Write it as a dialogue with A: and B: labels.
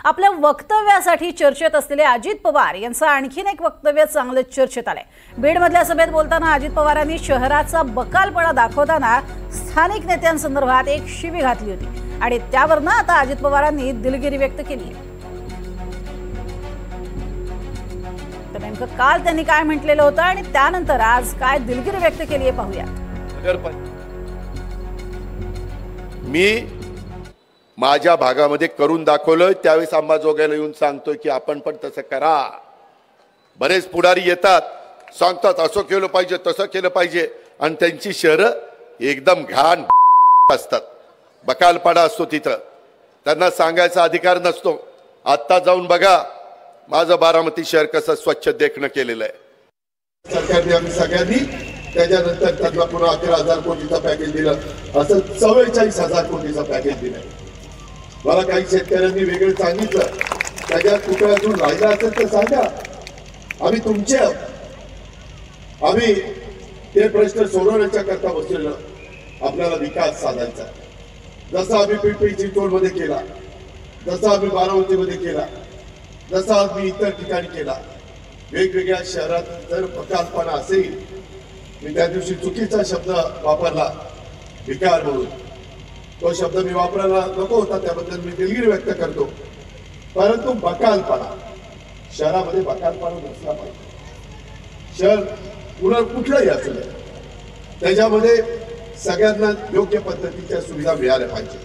A: आपल्या वक्तव्यासाठी चर्चेत असलेले अजित पवार यांचं आणखीन एक वक्तव्य चांगलं चर्चेत आलंय। बीडमधल्या सभेत बोलताना अजित पवारांनी शहराचा बकालपणा दाखवताना स्थानिक नेत्यांसंदर्भात एक शिवी घातली होती आणि त्यावरनं आता अजित पवारांनी दिलगिरी व्यक्त केली आहे। तर नेमकं काल त्यांनी काय म्हटलेलं होतं आणि त्यानंतर आज काय दिलगिरी व्यक्त केली आहे पाहूया।
B: मी माझ्या भागामध्ये करून दाखवलं, त्यावेळेस अंबाजोगाईला येऊन सांगतोय की आपण पण तसं करा। बरेच पुढारी येतात, सांगतात असं केलं पाहिजे तसं केलं पाहिजे आणि त्यांची शहरं एकदम घाण असतात, बकालपणा असतो तिथं, त्यांना सांगायचा अधिकार नसतो। आत्ता जाऊन बघा माझं बारामती शहर कसं स्वच्छ देखणं केलेलं आहे सरकारने। आम्ही सगळ्यांनी त्याच्यानंतर त्यांना पुन्हा 11,000 कोटीचं पॅकेज दिलं, असं 44,000 कोटीचं पॅकेज दिलं। मला काही शेतकऱ्यांनी वेगळं सांगितलं, त्याच्यात कुठं अजून राहिला असेल तर सांगा, आम्ही तुमचे आम्ही ते प्रश्न सोडवण्याच्या करता बसलेलो। आपल्याला विकास साधायचा, जसा आम्ही पिंपरी चिंचवडमध्ये केला, जसा आम्ही बारामतीमध्ये केला, जसा आम्ही इतर ठिकाणी केला। वेगवेगळ्या शहरात जर बकालपणा असेल, मी त्या दिवशी चुकीचा शब्द वापरला विकार म्हणून, तो शब्द मी वापरायला नको होता, त्याबद्दल मी दिलगिरी व्यक्त करतो। परंतु बकालपणा शहरामध्ये बकालपणा नसला पाहिजे। शहर कुठलंही असलं त्याच्यामध्ये सगळ्यांना योग्य पद्धतीच्या सुविधा मिळाल्या पाहिजे।